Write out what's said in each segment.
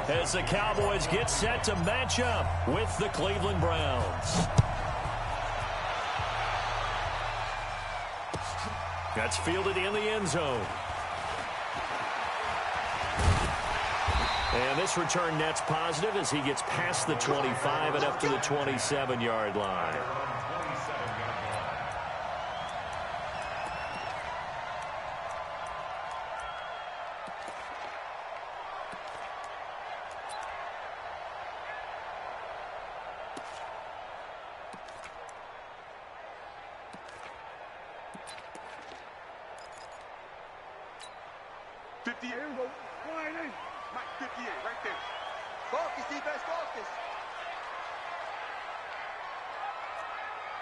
as the Cowboys get set to match up with the Cleveland Browns. That's fielded in the end zone. And this return net's positive as he gets past the 25 and up to the 27-yard line.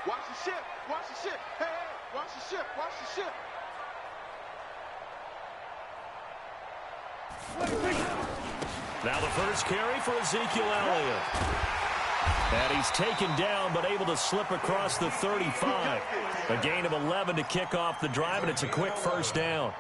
Watch the ship. Watch the ship. Hey, hey, watch the ship. Watch the ship. Now the first carry for Ezekiel Elliott. And he's taken down but able to slip across the 35. A gain of 11 to kick off the drive, and it's a quick first down.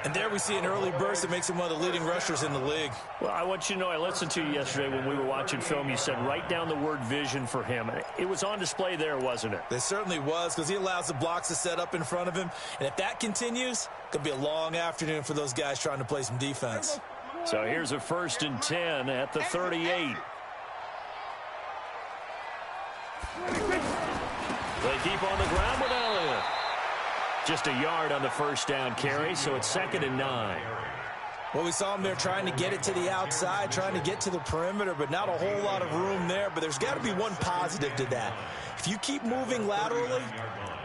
And there we see an early burst that makes him one of the leading rushers in the league. Well, I want you to know, I listened to you yesterday when we were watching film. You said write down the word vision for him. It was on display there, wasn't it? It certainly was, because he allows the blocks to set up in front of him. And if that continues, it could be a long afternoon for those guys trying to play some defense. So here's a 1st and 10 at the 38. They keep on the ground with Elliott. Just a yard on the first down carry, so it's 2nd and 9. Well, we saw him there trying to get it to the outside, trying to get to the perimeter, but not a whole lot of room there. But there's got to be one positive to that. If you keep moving laterally,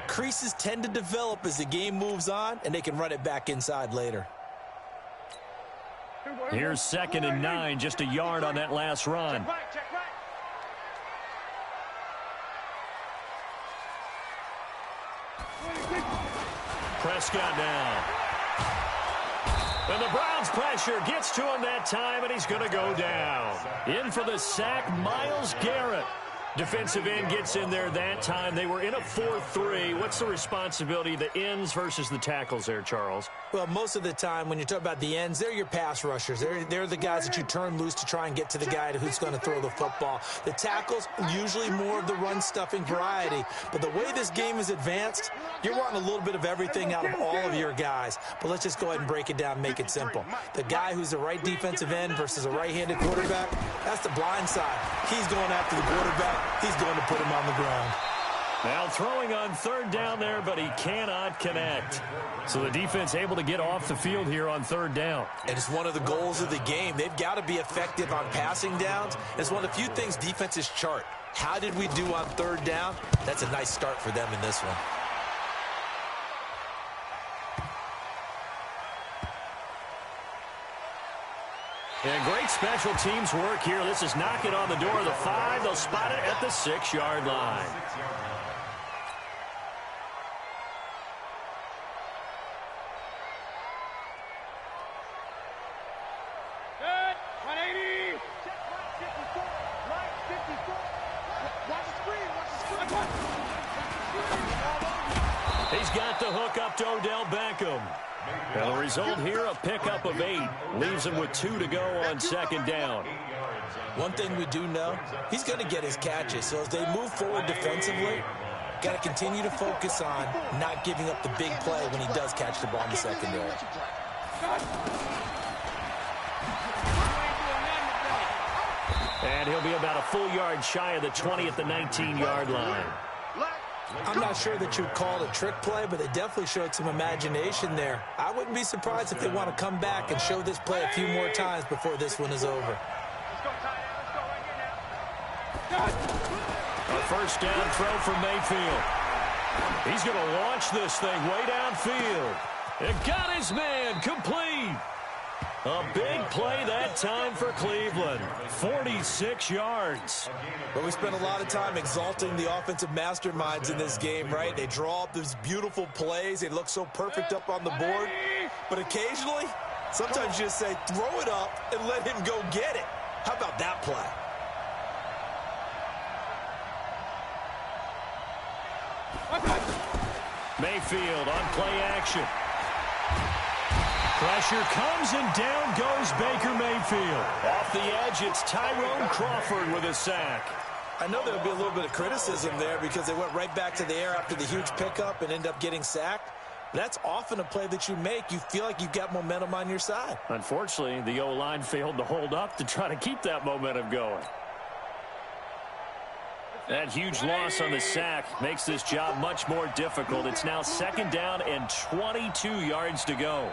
creases tend to develop as the game moves on, and they can run it back inside later. Here's 2nd and 9, just a yard on that last run. Prescott down. And the Browns pressure gets to him that time, and he's going to go down. In for the sack, Myles Garrett. Defensive end gets in there that time. They were in a 4-3. What's the responsibility of the ends versus the tackles there, Charles? Well, most of the time when you talk about the ends, they're your pass rushers. They're the guys that you turn loose to try and get to the guy who's going to throw the football. The tackles, usually more of the run-stuffing variety. But the way this game is advanced, you're wanting a little bit of everything out of all of your guys. But let's just go ahead and break it down and make it simple. The guy who's the right defensive end versus a right-handed quarterback, that's the blind side. He's going after the quarterback. He's going to put him on the ground. Now throwing on 3rd down there, but he cannot connect. So the defense able to get off the field here on 3rd down. And it's one of the goals of the game. They've got to be effective on passing downs. It's one of the few things defenses chart. How did we do on 3rd down? That's a nice start for them in this one. And great special teams work here. This is knocking on the door of the 5. They'll spot it at the 6-yard line. Good. 180. Right 54. Watch the screen. Watch the screen. He's got the hook up to Odell Beckham. And the result here, a pickup of 8. Leaves him with 2 to go on 2nd down. One thing we do know, he's going to get his catches. So as they move forward defensively, got to continue to focus on not giving up the big play when he does catch the ball in the secondary. And he'll be about a full yard shy of the 20 at the 19-yard line. I'm not sure that you'd call it a trick play, but they definitely showed some imagination there. I wouldn't be surprised if they want to come back and show this play a few more times before this one is over. A first down throw for Mayfield. He's going to launch this thing way downfield. And got his man complete. A big play that time for Cleveland. 46 yards. But we spent a lot of time exalting the offensive masterminds in this game, right? They draw up these beautiful plays. They look so perfect up on the board. But occasionally, sometimes you just say, throw it up and let him go get it. How about that play? Mayfield on play action. Pressure comes, and down goes Baker Mayfield. Off the edge, it's Tyrone Crawford with a sack. I know there'll be a little bit of criticism there because they went right back to the air after the huge pickup and end up getting sacked. That's often a play that you make. You feel like you've got momentum on your side. Unfortunately, the O-line failed to hold up to try to keep that momentum going. That huge loss on the sack makes this job much more difficult. It's now 2nd down and 22 yards to go.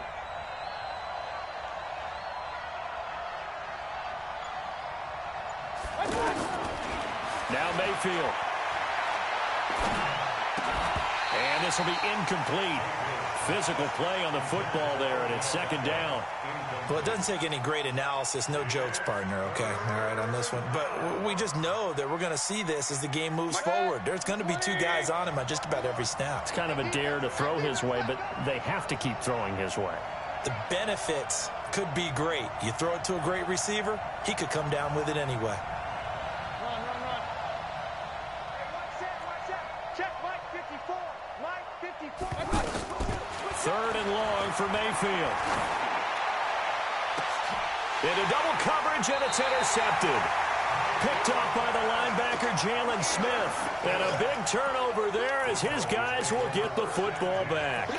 Now Mayfield. And this will be incomplete. Physical play on the football there, and it's 2nd down. Well, it doesn't take any great analysis. No jokes, partner, okay? All right, on this one. But we just know that we're going to see this as the game moves forward. There's going to be 2 guys on him on just about every snap. It's kind of a dare to throw his way, but they have to keep throwing his way. The benefits could be great. You throw it to a great receiver, he could come down with it anyway. Third and long for Mayfield. Into double coverage, and it's intercepted. Picked off by the linebacker, Jalen Smith. And a big turnover there as his guys will get the football back.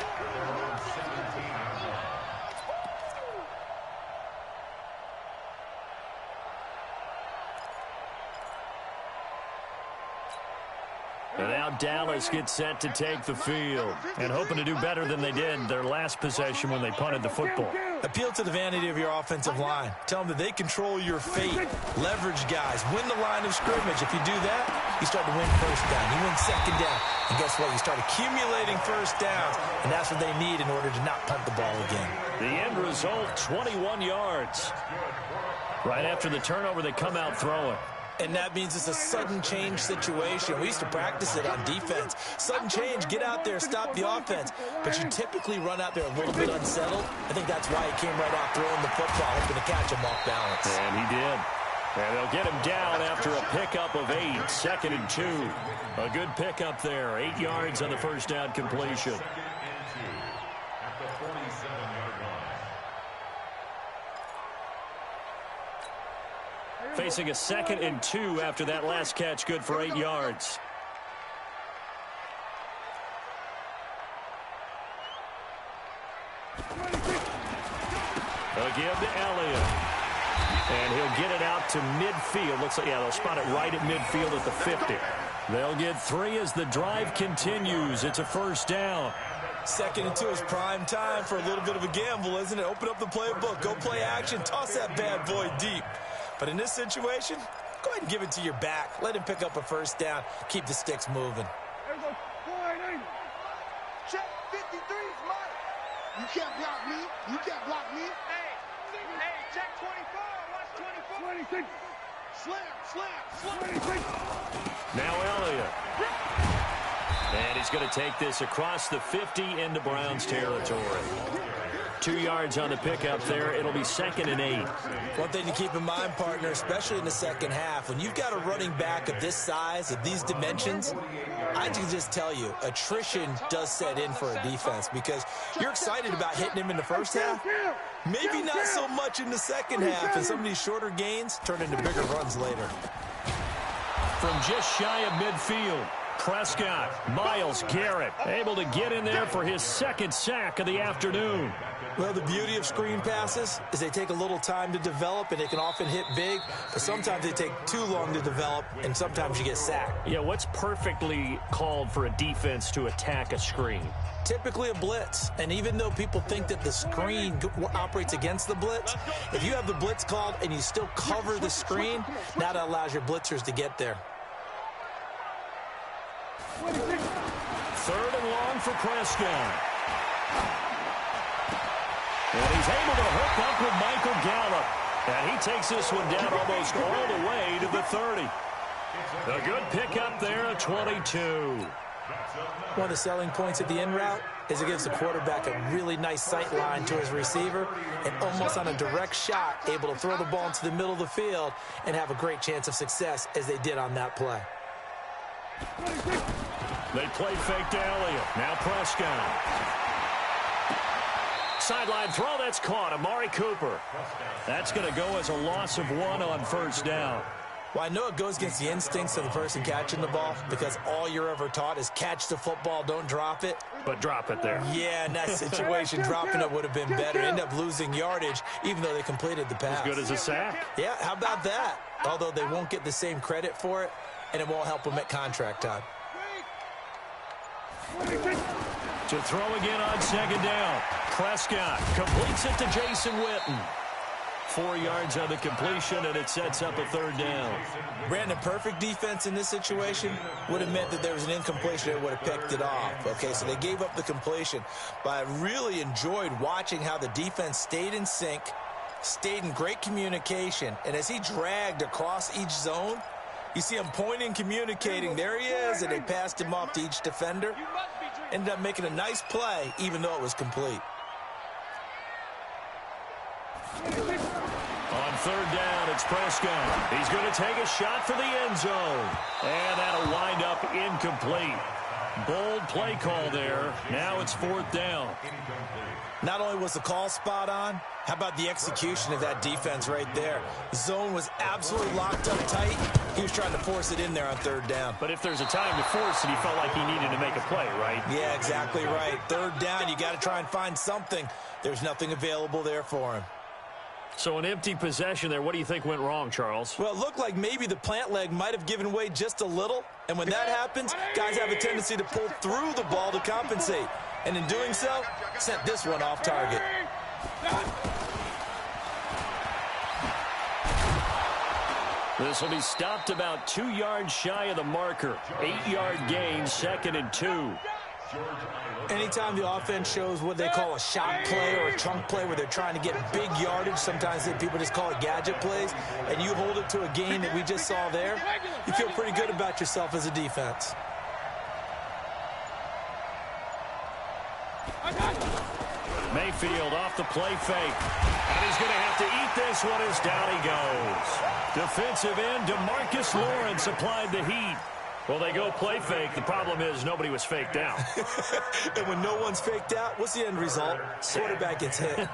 And now Dallas gets set to take the field and hoping to do better than they did their last possession when they punted the football. Appeal to the vanity of your offensive line. Tell them that they control your fate. Leverage guys. Win the line of scrimmage. If you do that, you start to win 1st down. You win 2nd down. And guess what? You start accumulating 1st downs. And that's what they need in order to not punt the ball again. The end result, 21 yards. Right after the turnover, they come out throwing. And that means it's a sudden change situation. We used to practice it on defense. Sudden change, get out there, stop the offense. But you typically run out there a little bit unsettled. I think that's why he came right out throwing the football, hoping to catch him off balance. And he did. And they'll get him down after a pickup of 8, 2nd and 2. A good pickup there, 8 yards on the 1st down completion. Facing a 2nd and 2 after that last catch, good for 8 yards. They'll give to Elliott. And he'll get it out to midfield. Looks like, yeah, they'll spot it right at midfield at the 50. They'll get 3 as the drive continues. It's a 1st down. 2nd and 2 is prime time for a little bit of a gamble, isn't it? Open up the playbook, go play action, toss that bad boy deep. But in this situation, go ahead and give it to your back. Let him pick up a 1st down. Keep the sticks moving. Check 53's mine. You can't block me. You can't block me. Hey, check 24. Watch 24. 26. Slam. 26. Now Elliott. And he's going to take this across the 50 into Browns territory. 2 yards on the pickup there. It'll be 2nd and 8. One thing to keep in mind, partner, especially in the 2nd half, when you've got a running back of this size, of these dimensions, I can just tell you, attrition does set in for a defense because you're excited about hitting him in the 1st half. Maybe not so much in the 2nd half, and some of these shorter gains turn into bigger runs later. From just shy of midfield, Prescott, Myles Garrett, able to get in there for his 2nd sack of the afternoon. Well, the beauty of screen passes is they take a little time to develop, and they can often hit big, but sometimes they take too long to develop, and sometimes you get sacked. Yeah, what's perfectly called for a defense to attack a screen? Typically a blitz, and even though people think that the screen operates against the blitz, if you have the blitz called and you still cover the screen, now that allows your blitzers to get there. 3rd and long for Prescott. And he's able to hook up with Michael Gallup. And he takes this one down almost all the way to the 30. A good pickup there at 22. One of the selling points of the in route is it gives the quarterback a really nice sight line to his receiver and almost on a direct shot able to throw the ball into the middle of the field and have a great chance of success as they did on that play. They play fake to Elliott. Now Prescott. sideline throw, that's caught. Amari Cooper. That's going to go as a loss of 1 on first down. Well, I know it goes against the instincts of the person catching the ball because all you're ever taught is catch the football, don't drop it. But drop it there. Yeah, in that situation, dropping it would have been better. End up losing yardage, even though they completed the pass. As good as a sack. Yeah, how about that? Although they won't get the same credit for it, and it won't help them at contract time. To throw again on second down. Prescott completes it to Jason Witten. 4 yards on the completion, and it sets up a third down. Brandon, perfect defense in this situation would have meant that there was an incompletion that would have picked it off. Okay, so they gave up the completion. But I really enjoyed watching how the defense stayed in sync, stayed in great communication, and as he dragged across each zone, you see him pointing, communicating. There he is, and they passed him off to each defender. Ended up making a nice play, even though it was complete. On third down, it's Prescott. He's going to take a shot for the end zone. And that'll wind up incomplete. Bold play call there. Now it's fourth down. Not only was the call spot on, how about the execution of that defense right there? Zone was absolutely locked up tight. He was trying to force it in there on third down. But if there's a time to force it, he felt like he needed to make a play, right? Yeah, exactly right. Third down, you got to try and find something. There's nothing available there for him. So an empty possession there. What do you think went wrong, Charles? Well, it looked like maybe the plant leg might have given way just a little. And when that happens, guys have a tendency to pull through the ball to compensate. And in doing so, sent this one off target. This will be stopped about 2 yards shy of the marker. 8-yard gain, 2nd and 2. Anytime the offense shows what they call a shot play or a chunk play where they're trying to get big yardage, sometimes people just call it gadget plays, and you hold it to a gain that we just saw there, you feel pretty good about yourself as a defense. Mayfield off the play fake. And he's going to have to eat this one as down he goes. Defensive end DeMarcus Lawrence applied the heat. Well, they go play fake. The problem is nobody was faked out. And when no one's faked out, what's the end result? Quarterback gets hit.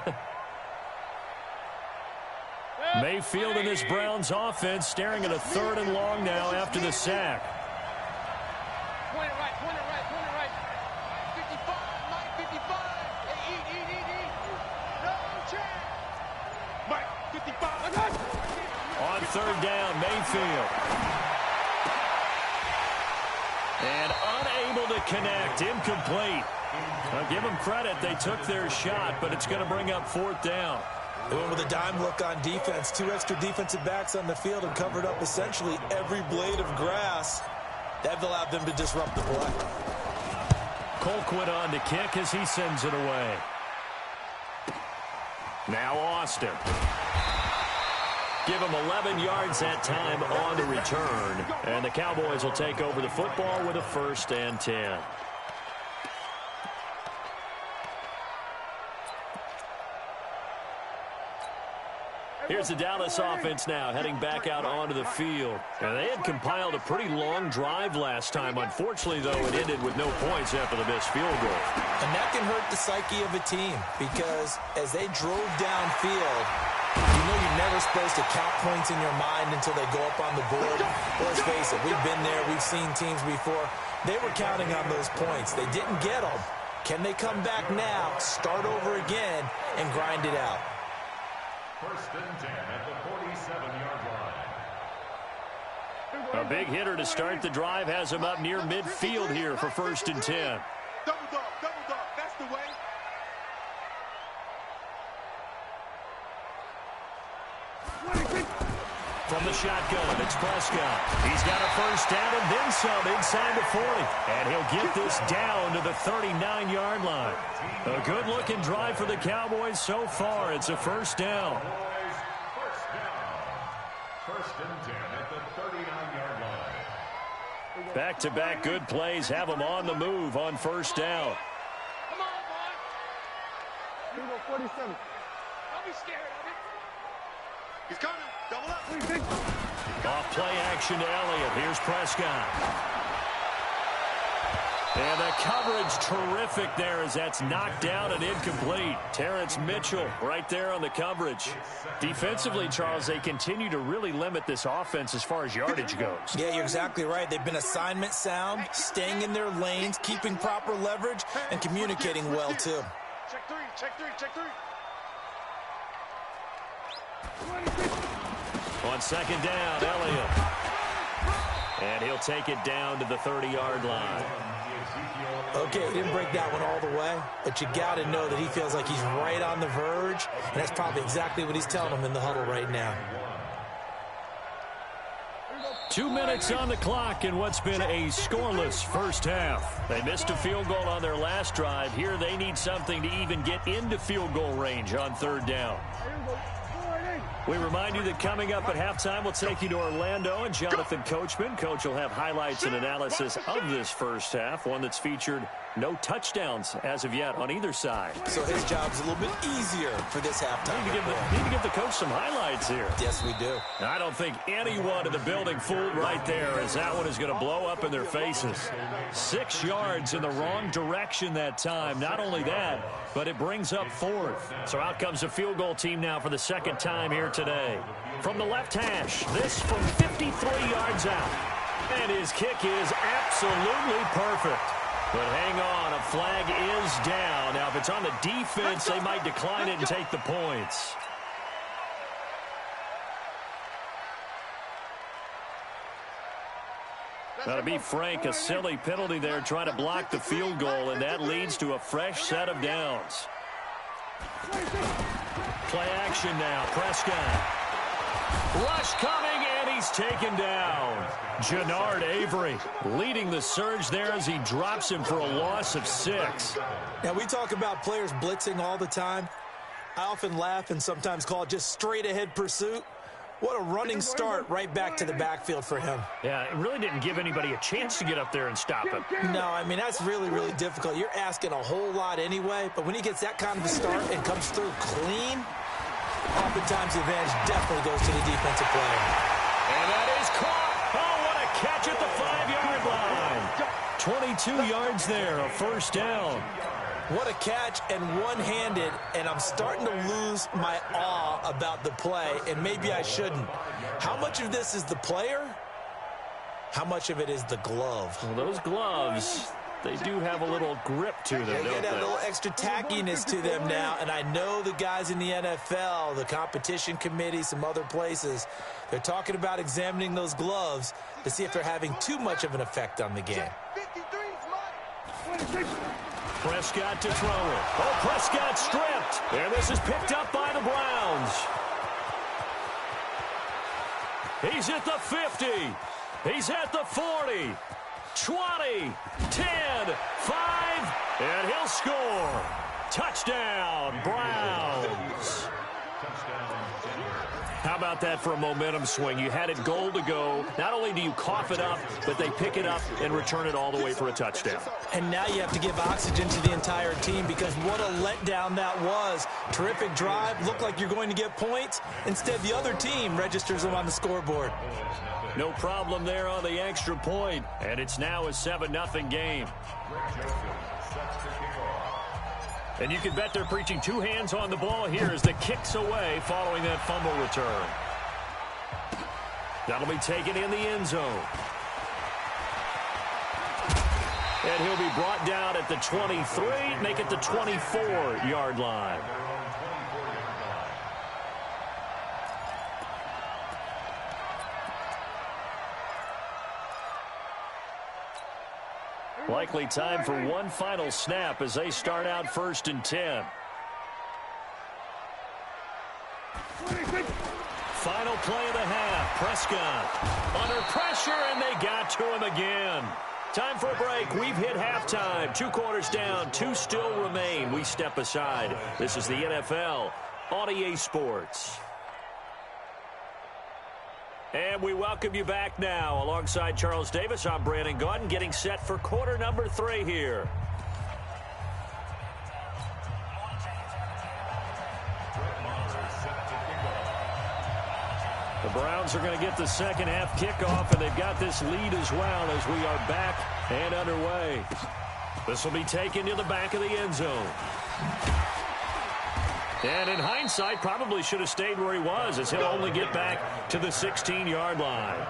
Mayfield and this Browns offense staring at a 3rd and long now after the sack. Point it right, point it right, point it right. 55, Mike, 55. Hey, eat. No check. Mike, 55. On 3rd down, Mayfield. And unable to connect, incomplete. I'll give them credit, they took their shot, but it's going to bring up 4th down. They went with a dime look on defense. 2 extra defensive backs on the field and covered up essentially every blade of grass. That allowed them to disrupt the play. Colquitt on to kick as he sends it away. Now Austin. Give him 11 yards that time on the return. And the Cowboys will take over the football with a 1st and 10. Here's the Dallas offense now heading back out onto the field. And they had compiled a pretty long drive last time. Unfortunately, though, it ended with no points after the missed field goal. And that can hurt the psyche of a team because as they drove downfield, you know you're never supposed to count points in your mind until they go up on the board. Let's face it, we've been there. We've seen teams before. They were counting on those points. They didn't get them. Can they come back now, start over again, and grind it out? 1st and 10 at the 47-yard line. A big hitter to start the drive has him up near midfield here for 1st and 10. Double dog, that's the way. From the shotgun, it's Prescott. He's got a 1st down and then some inside the 40. And he'll get this down to the 39-yard line. A good-looking drive for the Cowboys so far. It's a 1st down. 1st and 10 at the 39-yard line. Back-to-back good plays have them on the move on 1st down. Come on, boy. 47. Don't be scared of it. He's coming. Double up. Off play action to Elliott. Here's Prescott. And the coverage terrific there as that's knocked down and incomplete. Terrence Mitchell right there on the coverage. Defensively, Charles, they continue to really limit this offense as far as yardage goes. Yeah, you're exactly right. They've been assignment sound, staying in their lanes, keeping proper leverage, and communicating well, too. Check three, check three, check three. On second down, Elliott. And he'll take it down to the 30-yard line. Okay, he didn't break that one all the way, but you got to know that he feels like he's right on the verge, and that's probably exactly what he's telling him in the huddle right now. 2 minutes on the clock in what's been a scoreless first half. They missed a field goal on their last drive. Here they need something to even get into field goal range on third down. We remind you that coming up at halftime, we'll take you to Orlando and Jonathan Coachman. Coach will have highlights and analysis of this first half, one that's featured no touchdowns as of yet on either side. So his job's a little bit easier for this halftime. Need to give the coach some highlights here. Yes, we do. I don't think anyone in the building fooled right there, as that one is going to blow up in their faces. 6 yards in the wrong direction that time. Not only that, but it brings up fourth. So out comes the field goal team now for the second time here today. From the left hash, this from 53 yards out. And his kick is absolutely perfect. But hang on, a flag is down. Now, if it's on the defense, they might decline it and take the points. Now, to be frank, a silly penalty there trying to block the field goal, and that leads to a fresh set of downs. Play action now, Prescott. Rush coming, and he's taken down. Jannard Avery leading the surge there as he drops him for a loss of 6. Now, we talk about players blitzing all the time. I often laugh and sometimes call it just straight-ahead pursuit. What a running start right back to the backfield for him. Yeah, it really didn't give anybody a chance to get up there and stop him. No, I mean, that's really, really difficult. You're asking a whole lot anyway, but when he gets that kind of a start and comes through clean, oftentimes the advantage definitely goes to the defensive player. And that is caught. Oh, what a catch at the 5-yard line. 22 yards there, a first down. What a catch, and one-handed, and I'm starting to lose my awe about the play, and maybe I shouldn't. How much of this is the player? How much of it is the glove? Well, those gloves, they do have a little grip to them, They don't get that they? little extra tackiness to them now, and I know the guys in the NFL, the competition committee, some other places, they're talking about examining those gloves to see if they're having too much of an effect on the game. 53's mine. Prescott to throw it. Oh, Prescott stripped. And this is picked up by the Browns. He's at the 50. He's at the 40. 20, 10, 5, and he'll score. Touchdown, Browns. How about that for a momentum swing? You had it goal to go. Not only do you cough it up, but they pick it up and return it all the way for a touchdown. And now you have to give oxygen to the entire team because what a letdown that was. Terrific drive. Looked like you're going to get points. Instead, the other team registers them on the scoreboard. No problem there on the extra point. And it's now a 7-0 game. And you can bet they're preaching 2 hands on the ball here as the kick's away following that fumble return. That'll be taken in the end zone. And he'll be brought down at the 23, make it the 24-yard line. Likely time for one final snap as they start out 1st and 10. Final play of the half. Prescott under pressure, and they got to him again. Time for a break. We've hit halftime. 2 quarters down. 2 still remain. We step aside. This is the NFL on EA Sports. And we welcome you back now. Alongside Charles Davis, I'm Brandon Gaudin, getting set for quarter number 3 here. The Browns are going to get the second half kickoff, and they've got this lead as well as we are back and underway. This will be taken to the back of the end zone. And in hindsight, probably should have stayed where he was, as he'll only get back to the 16-yard line.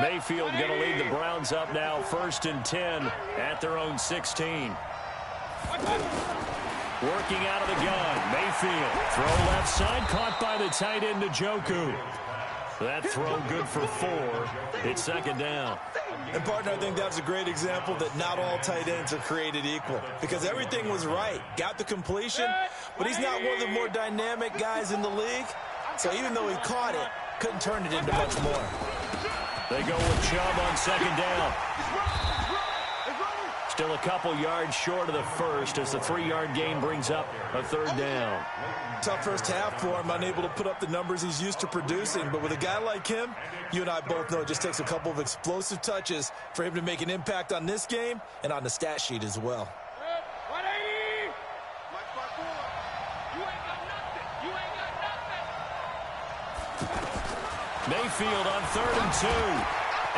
Mayfield going to lead the Browns up now, 1st and 10 at their own 16. Working out of the gun, Mayfield. Throw left side, caught by the tight end Njoku. That throw good for 4. It's 2nd down. And, partner, I think that's a great example that not all tight ends are created equal, because everything was right. Got the completion, but he's not one of the more dynamic guys in the league. So even though he caught it, couldn't turn it into much more. They go with Chubb on 2nd down. Still a couple yards short of the first as the 3-yard gain brings up a 3rd down. Tough first half for him, unable to put up the numbers he's used to producing. But with a guy like him, you and I both know it just takes a couple of explosive touches for him to make an impact on this game and on the stat sheet as well. 180! You ain't got nothing. Mayfield on 3rd and 2.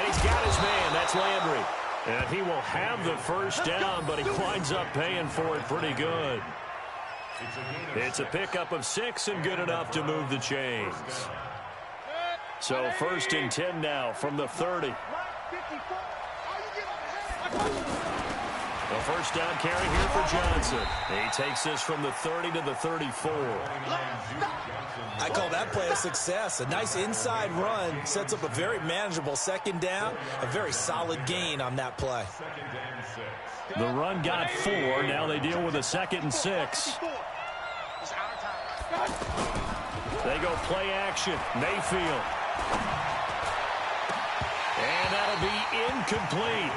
And he's got his man. That's Landry. And he will have the first down, but he winds up paying for it pretty good. It's a pickup of 6 and good enough to move the chains. So 1st and 10 now from the 30. The first down carry here for Johnson. He takes this from the 30 to the 34. I call that play a success. A nice inside run sets up a very manageable 2nd down. A very solid gain on that play. The run got 4. Now they deal with a 2nd and 6. They go play action. Mayfield. And that'll be incomplete.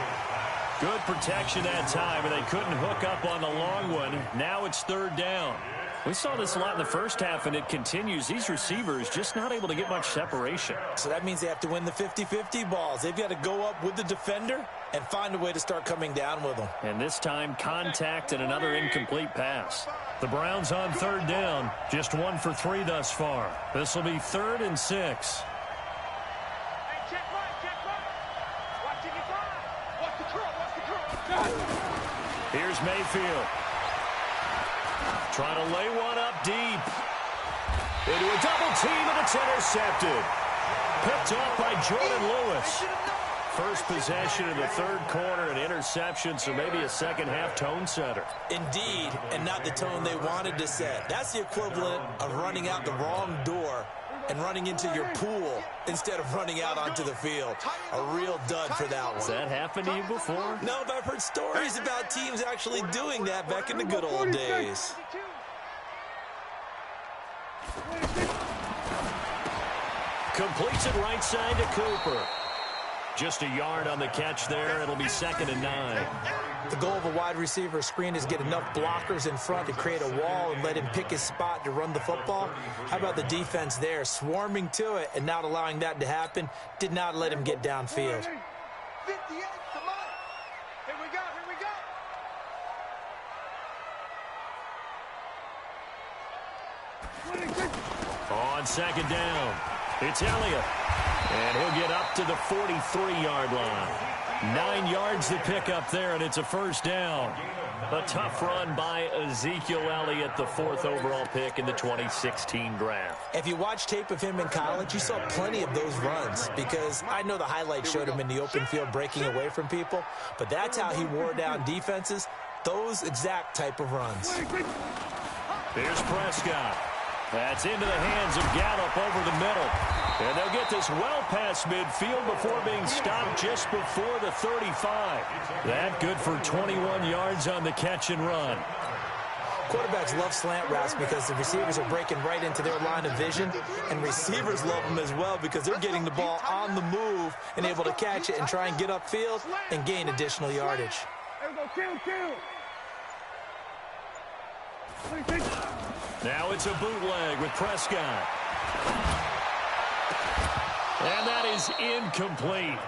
Good protection that time, and they couldn't hook up on the long one. Now it's 3rd down. We saw this a lot in the first half, and it continues. These receivers just not able to get much separation. So that means they have to win the 50-50 balls. They've got to go up with the defender and find a way to start coming down with them. And this time, contact and another incomplete pass. The Browns on 3rd down, just 1 for 3 thus far. This will be 3rd and 6. Here's Mayfield. Trying to lay one up deep. Into a double team, and it's intercepted. Picked off by Jordan Lewis. First possession in the 3rd quarter, an interception, so maybe a second-half tone setter. Indeed, and not the tone they wanted to set. That's the equivalent of running out the wrong door and running into your pool instead of running out onto the field. A real dud for that one. Has that happened to you before? No, but I've heard stories about teams actually doing that back in the good old days. Completes it right side to Cooper. Just a yard on the catch there. It'll be 2nd and 9. The goal of a wide receiver screen is get enough blockers in front to create a wall and let him pick his spot to run the football. How about the defense there, swarming to it and not allowing that to happen? Did not let him get downfield. 58 to Mike. Here we go. On 2nd down, it's Elliott. And he'll get up to the 43-yard line. 9 yards to pick up there, and it's a first down. A tough run by Ezekiel Elliott, the 4th overall pick in the 2016 draft. If you watch tape of him in college, you saw plenty of those runs, because I know the highlights showed him in the open field breaking away from people, but that's how he wore down defenses, those exact type of runs. Here's Prescott. That's into the hands of Gallup over the middle. And they'll get this well past midfield before being stopped just before the 35. That good for 21 yards on the catch and run. Quarterbacks love slant routes because the receivers are breaking right into their line of vision, and receivers love them as well because they're getting the ball on the move and able to catch it and try and get upfield and gain additional yardage. Now it's a bootleg with Prescott. And that is incomplete.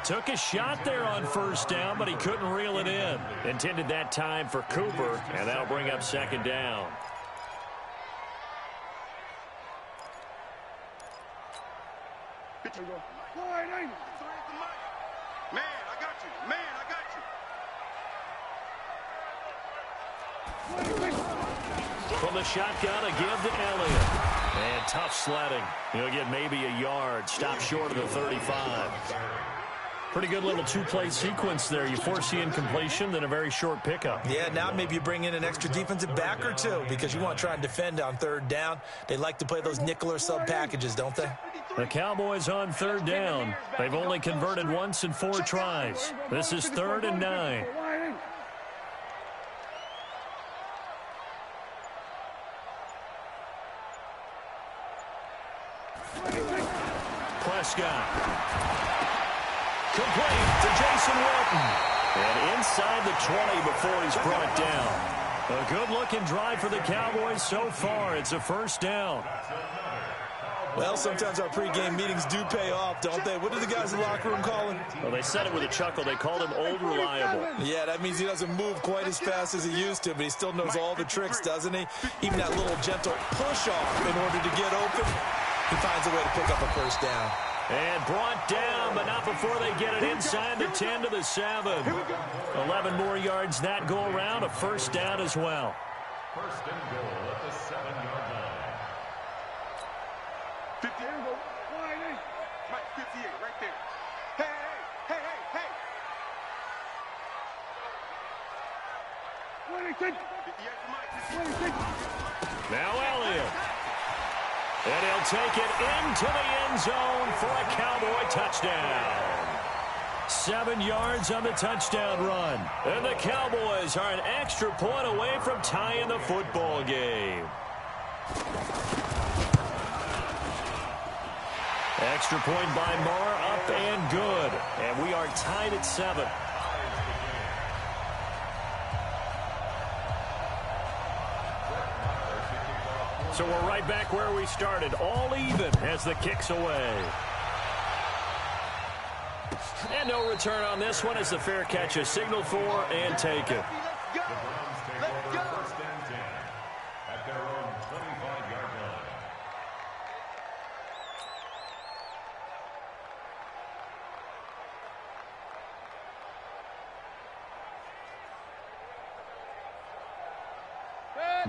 Took a shot there on first down, but he couldn't reel it in. Intended that time for Cooper, and that'll bring up 2nd down. Man, I got you. Man, I got you. From the shotgun, a give to Elliott. And tough sledding. He'll get maybe a yard. Stop short of the 35. Pretty good little two-play sequence there. You force the incompletion, then a very short pickup. Yeah, now maybe you bring in an extra defensive back or two because you want to try and defend on third down. They like to play those nickel or sub packages, don't they? The Cowboys on third down. They've only converted once in 4 tries. This is 3rd and 9. Prescott. Complete to Jason Witten. And inside the 20 before he's brought down. A good-looking drive for the Cowboys so far. It's a first down. Well, sometimes our pregame meetings do pay off, don't they? What do the guys in the locker room call him? Well, they said it with a chuckle. They called him Old Reliable. Yeah, that means he doesn't move quite as fast as he used to, but he still knows all the tricks, doesn't he? Even that little gentle push-off in order to get open, he finds a way to pick up a first down. And brought down, but not before they get it inside the 10 to the 7. 11 more yards that go around, a first down as well. First and goal at the 7-yard line. 58. Mike, 58, right there. Hey. 58 for Mike. Now Elliott. And he'll take it into the end zone for a Cowboy touchdown. 7 yards on the touchdown run. And the Cowboys are an extra point away from tying the football game. Extra point by Marr, up and good. And we are tied at 7. So we're right back where we started, all even as the kick's away. And no return on this one as the fair catch is signaled for and taken. The Browns take over first and 10 at their own 25-yard line.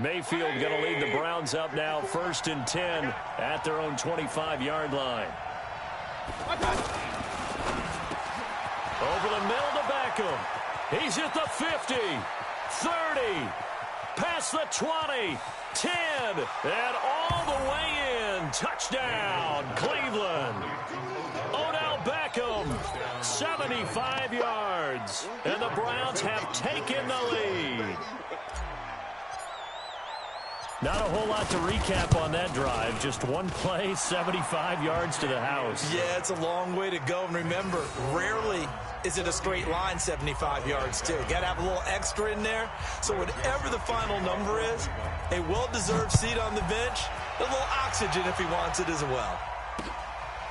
Mayfield going to lead the Browns up now, 1st and 10 at their own 25-yard line. Over the middle to Beckham. He's at the 50, 30, past the 20, 10, and all the way in. Touchdown, Cleveland. Odell Beckham, 75 yards, and the Browns have taken the lead. Not a whole lot to recap on that drive. Just one play, 75 yards to the house. Yeah, it's a long way to go. And remember, rarely is it a straight line 75 yards, too. Got to have a little extra in there. So whatever the final number is, a well-deserved seat on the bench, a little oxygen if he wants it as well.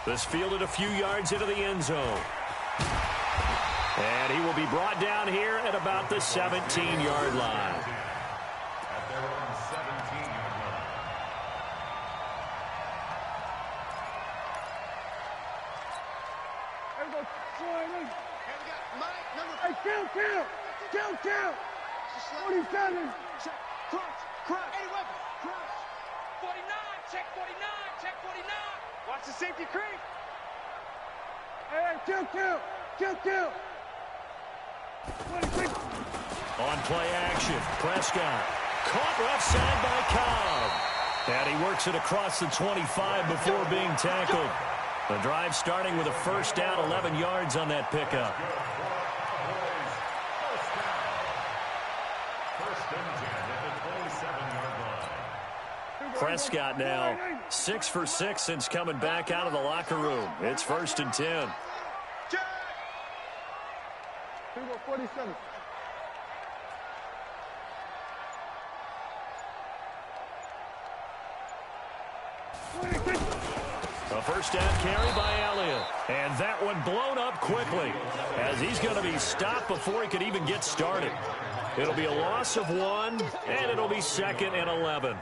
This fielded a few yards into the end zone. And he will be brought down here at about the 17-yard line. At their own 17-yard line. Count. 47. Crunch. Eddie Weber. Crunch. 49. Check 49. Watch the safety creep. Hey, count. 26. On play action, Prescott. Caught left side by Cobb. And he works it across the 25 before being tackled. The drive starting with a first down, 11 yards on that pickup. Prescott now 6 for 6 since coming back out of the locker room. It's 1st and 10. 47. A first down carry by Elliott. And that one blown up quickly as he's going to be stopped before he could even get started. It'll be a loss of 1, and it'll be 2nd and 11.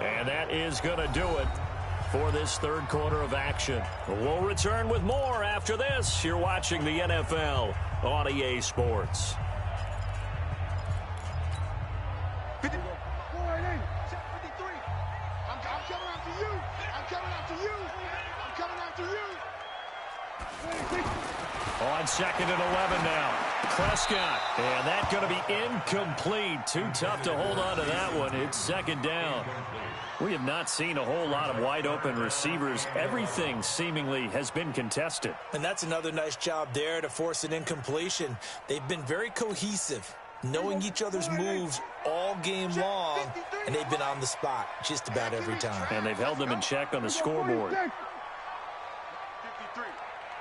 And that is going to do it for this third quarter of action. We'll return with more after this. You're watching the NFL on EA Sports. I'm coming after you. I'm coming after you. I'm coming after you. On 2nd and 11 now. Prescott. And that's going to be incomplete. Too tough to hold on to that one. It's 2nd down. We have not seen a whole lot of wide-open receivers. Everything seemingly has been contested. And that's another nice job there to force an incompletion. They've been very cohesive, knowing each other's moves all game long, and they've been on the spot just about every time. And they've held them in check on the scoreboard.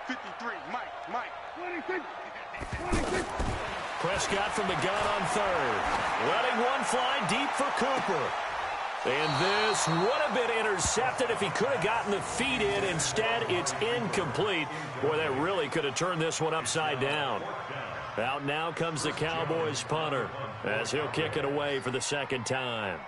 53, Mike. 26. Prescott from the gun on 3rd. Letting one fly deep for Cooper. And this would have been intercepted if he could have gotten the feet in. Instead, it's incomplete. Boy, that really could have turned this one upside down. Out now comes the Cowboys punter as he'll kick it away for the 2nd time.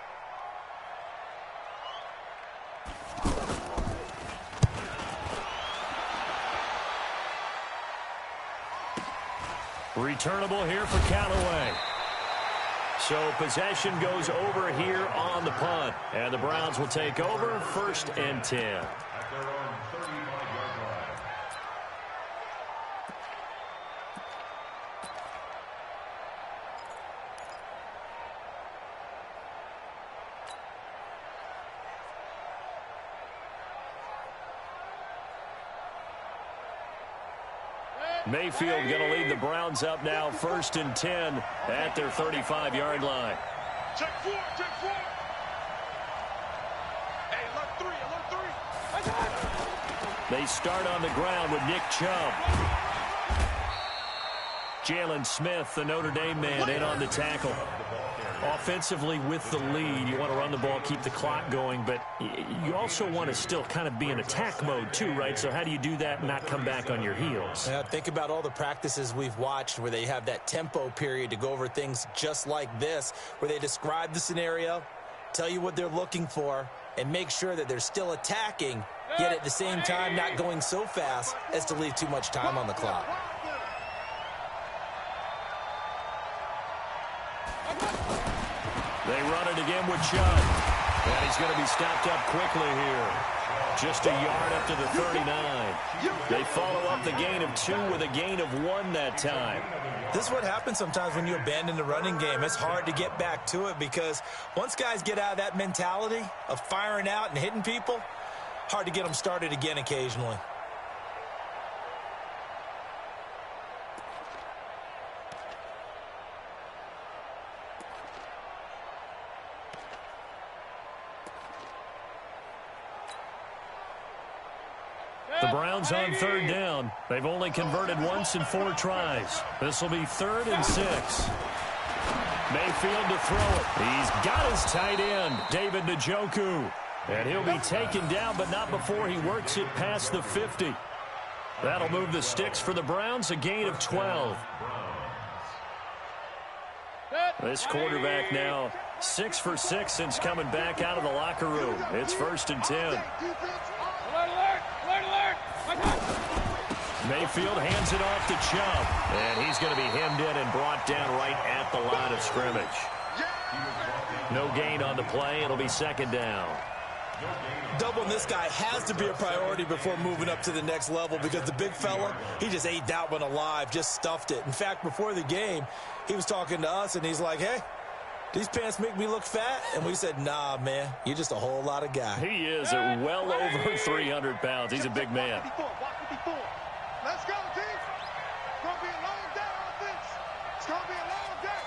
Returnable here for Callaway. So possession goes over here on the punt. And the Browns will take over 1st and 10. At their own 35-yard line. Mayfield going to lead the Browns up now 1st and 10 at their 35-yard line. Check 4. Hey, alert 3. They start on the ground with Nick Chubb. Jalen Smith, the Notre Dame man, in on the tackle. Offensively with the lead, you want to run the ball, keep the clock going, but you also want to still kind of be in attack mode too, right? So how do you do that and not come back on your heels? Yeah, think about all the practices we've watched where they have that tempo period to go over things just like this, where they describe the scenario, tell you what they're looking for, and make sure that they're still attacking, yet at the same time not going so fast as to leave too much time on the clock. They run it again with Chubb. And he's going to be stopped up quickly here. Just a yard up to the 39. They follow up the gain of 2 with a gain of 1 that time. This is what happens sometimes when you abandon the running game. It's hard to get back to it because once guys get out of that mentality of firing out and hitting people, hard to get them started again occasionally. The Browns on 3rd down. They've only converted once in 4 tries. This will be 3rd and 6. Mayfield to throw it. He's got his tight end, David Njoku. And he'll be taken down, but not before he works it past the 50. That'll move the sticks for the Browns, a gain of 12. This quarterback now 6 for 6 since coming back out of the locker room. It's 1st and 10. Mayfield hands it off to Chubb. And he's going to be hemmed in and brought down right at the line of scrimmage. No gain on the play. It'll be 2nd down. Doubling this guy has to be a priority before moving up to the next level because the big fella, he just ate that one alive, just stuffed it. In fact, before the game, he was talking to us, and he's like, hey, these pants make me look fat? And we said, nah, man, you're just a whole lot of guy. He is well over 300 pounds. He's a big man. Let's go, team. It's going to be a long day on this. It's going to be a long day.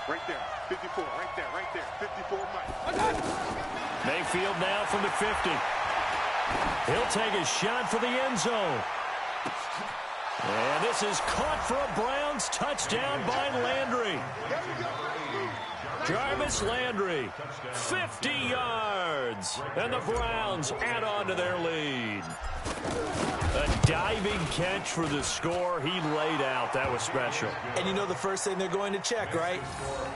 Right there, 54, right there, 54, Mike. Mayfield now from the 50. He'll take a shot for the end zone. And this is caught for a Browns touchdown by Landry. Jarvis Landry, 50 yards. And the Browns add on to their lead. A diving catch for the score. He laid out. That was special. And you know the first thing they're going to check, right?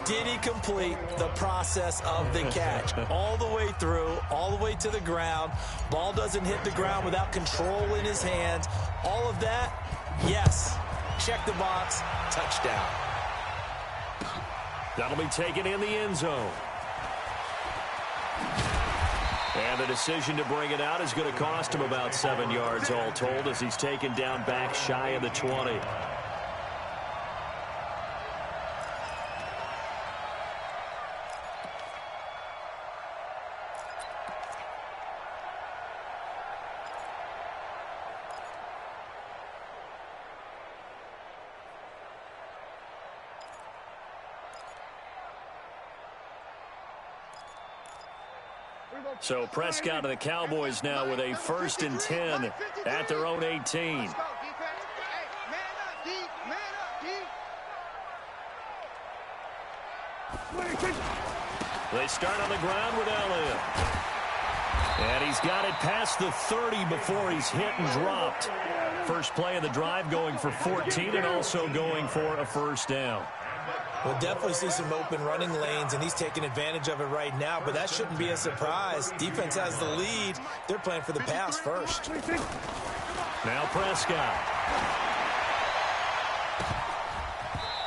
Did he complete the process of the catch? All the way through, all the way to the ground. Ball doesn't hit the ground without control in his hands. All of that, yes. Check the box, touchdown. That'll be taken in the end zone. And the decision to bring it out is going to cost him about 7 yards all told as he's taken down back shy of the 20. So Prescott and the Cowboys now with a 1st and 10 at their own 18. They start on the ground with Elliott. And he's got it past the 30 before he's hit and dropped. First play of the drive going for 14 and also going for a 1st down. We'll definitely see some open running lanes, and he's taking advantage of it right now, but that shouldn't be a surprise. Defense has the lead. They're playing for the pass first. Now Prescott.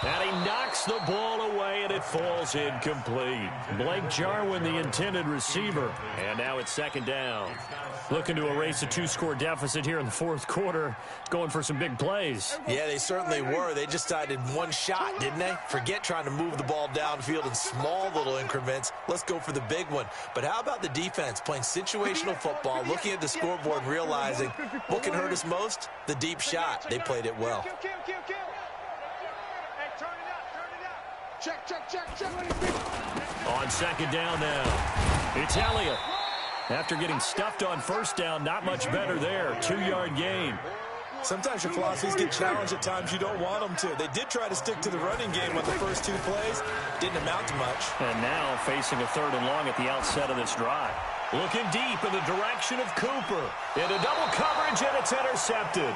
And he knocks the ball away, and it falls incomplete. Blake Jarwin, the intended receiver. And now it's 2nd down. Looking to erase a 2-score deficit here in the 4th quarter. Going for some big plays. Yeah, they certainly were. They just decided one shot, didn't they? Forget trying to move the ball downfield in small little increments. Let's go for the big one. But how about the defense playing situational football, looking at the scoreboard and realizing what can hurt us most? The deep shot. They played it well. Check. On 2nd down now. It's Elliott. After getting stuffed on 1st down, not much better there. 2-yard gain. Sometimes your philosophies get challenged at times you don't want them to. They did try to stick to the running game on the first 2 plays. Didn't amount to much. And now facing a 3rd and long at the outset of this drive. Looking deep in the direction of Cooper. Into double coverage, and it's intercepted.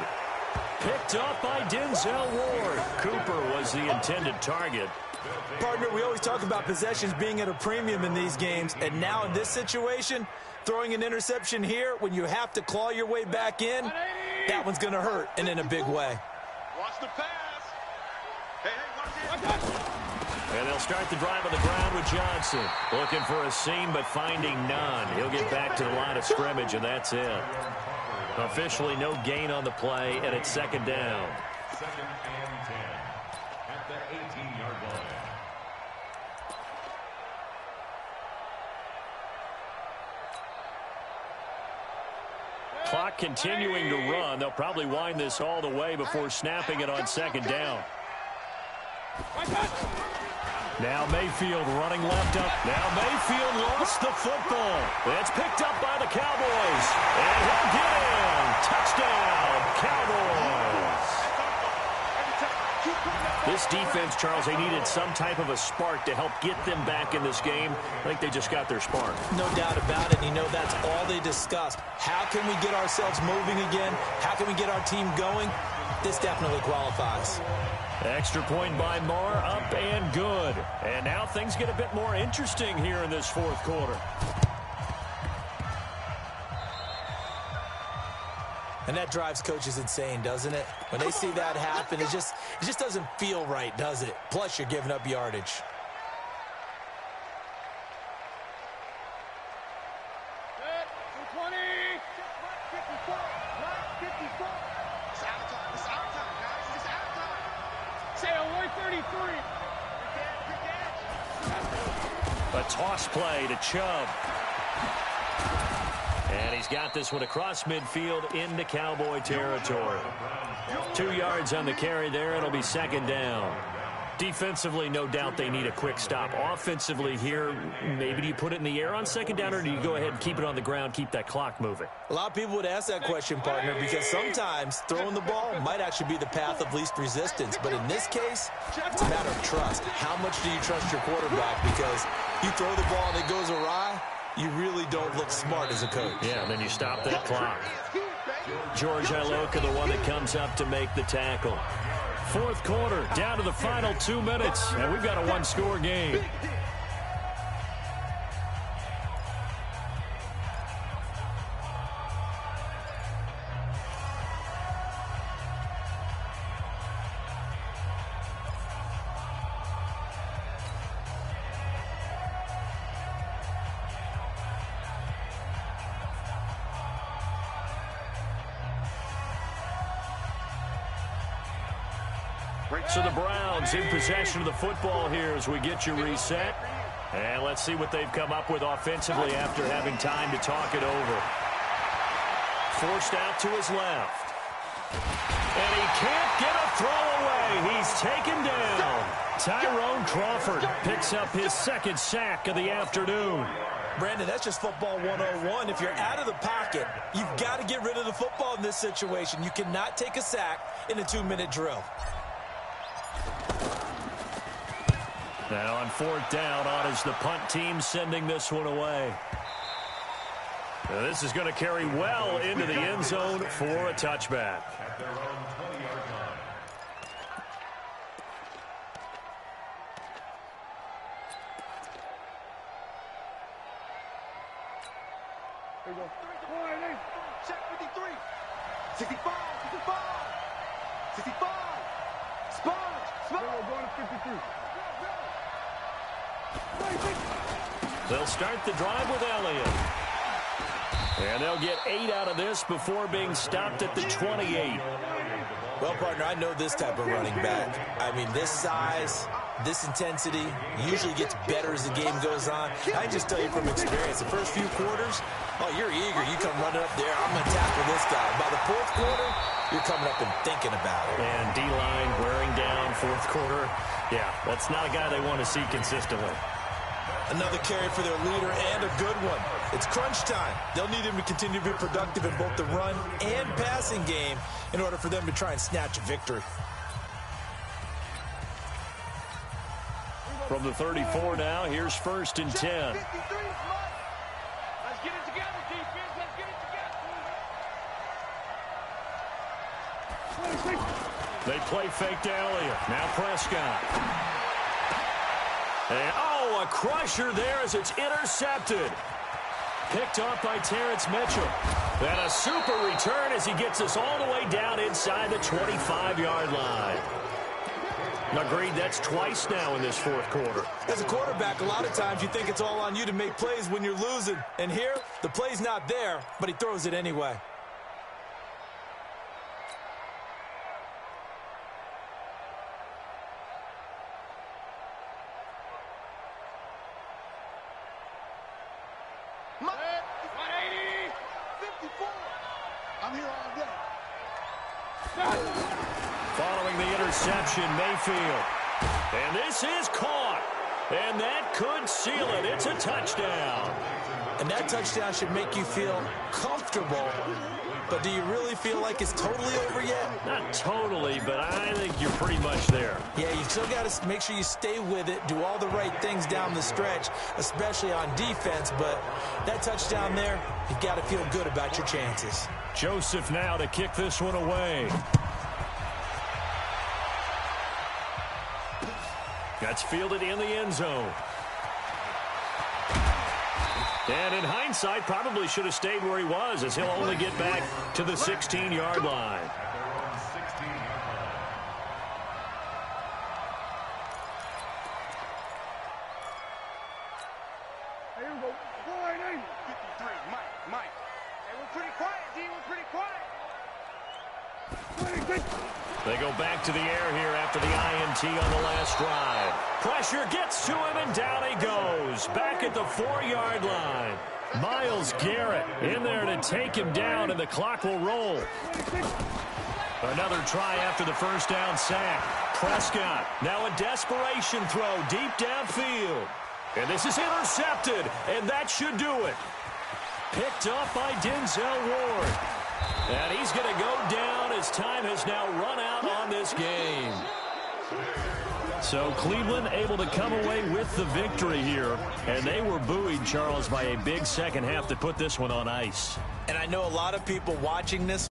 Picked up by Denzel Ward. Cooper was the intended target. Partner, we always talk about possessions being at a premium in these games, and now in this situation, throwing an interception here when you have to claw your way back in, that one's going to hurt, and in a big way. Watch the pass. Hey, watch it. And they'll start the drive on the ground with Johnson. Looking for a seam, but finding none. He'll get back to the line of scrimmage, and that's it. Officially no gain on the play, and it's 2nd down. 2nd and 10 at the 18-yard line. Clock continuing to run. They'll probably wind this all the way before snapping it on 2nd down. Now Mayfield running left up. Now Mayfield lost the football. It's picked up by the Cowboys. And he'll get in. Touchdown, Cowboys. This defense, Charles, they needed some type of a spark to help get them back in this game. I think they just got their spark. No doubt about it. You know, that's all they discussed. How can we get ourselves moving again? How can we get our team going? This definitely qualifies. Extra point by Moore, up and good. And now things get a bit more interesting here in this 4th quarter. And that drives coaches insane, doesn't it? When they see that happen, it just doesn't feel right, does it? Plus, you're giving up yardage. A toss play to Chubb. And he's got this one across midfield into Cowboy territory. 2 yards on the carry there. It'll be 2nd down. Defensively, no doubt they need a quick stop. Offensively here, maybe do you put it in the air on second down, or do you go ahead and keep it on the ground, keep that clock moving? A lot of people would ask that question, partner, because sometimes throwing the ball might actually be the path of least resistance. But in this case, it's a matter of trust. How much do you trust your quarterback? Because you throw the ball and it goes awry, you really don't look smart as a coach. Yeah, and then you stop that clock. George Iloka, the one that comes up to make the tackle. Fourth quarter, down to the final 2 minutes, and we've got a one-score game. So the Browns in possession of the football here as we get you reset. And let's see what they've come up with offensively after having time to talk it over. Forced out to his left. And he can't get a throw away. He's taken down. Tyrone Crawford picks up his second sack of the afternoon. Brandon, that's just football 101. If you're out of the pocket, you've got to get rid of the football in this situation. You cannot take a sack in a 2-minute drill. Now on fourth down, on is the punt team sending this one away. Now this is going to carry well into the end zone for a touchback. At their own 20-yard line. Here we go. Check 53. 65. 65. 65. Sponge. Sponge. Going to 53. They'll start the drive with Elliott. And they'll get 8 out of this before being stopped at the 28. Well, partner, I know this type of running back. I mean, this size, this intensity usually gets better as the game goes on. I can just tell you from experience, the first few quarters, oh, you're eager. You come running up there, I'm going to tackle this guy. By the fourth quarter, you're coming up and thinking about it. And D-line wearing down fourth quarter. Yeah, that's not a guy they want to see consistently. Another carry for their leader and a good one. It's crunch time. They'll need him to continue to be productive in both the run and passing game in order for them to try and snatch a victory. From the 34 now, here's 1st and 10. Let's get it together, defense. Let's get it together. They play fake to Elliott. Now Prescott. And, a crusher there as it's intercepted. Picked off by Terrence Mitchell. And a super return as he gets us all the way down inside the 25-yard line. Agreed, that's twice now in this fourth quarter. As a quarterback, a lot of times you think it's all on you to make plays when you're losing. And here, the play's not there, but he throws it anyway. I'm here all day. Following the interception, Mayfield. And this is caught. And that could seal it. It's a touchdown. And that touchdown should make you feel comfortable. But do you really feel like it's totally over yet? Not totally, but I think you're pretty much there. Yeah, you still got to make sure you stay with it, do all the right things down the stretch, especially on defense. But that touchdown there, you got to feel good about your chances. Joseph now to kick this one away. That's fielded in the end zone. And in hindsight, probably should have stayed where he was, as he'll only get back to the 16-yard line. Here we go. 53, Mike. Hey, we're pretty quiet, D. We're pretty quiet. They go back to the air here after the INT on the last drive. Pressure gets to him, and down he goes. Back at the 4-yard line. Myles Garrett in there to take him down, and the clock will roll. Another try after the first down sack. Prescott, now a desperation throw deep downfield. And this is intercepted, and that should do it. Picked up by Denzel Ward. And he's going to go down as time has now run out on this game. So Cleveland able to come away with the victory here. And they were buoyed, Charles, by a big second half to put this one on ice. And I know a lot of people watching this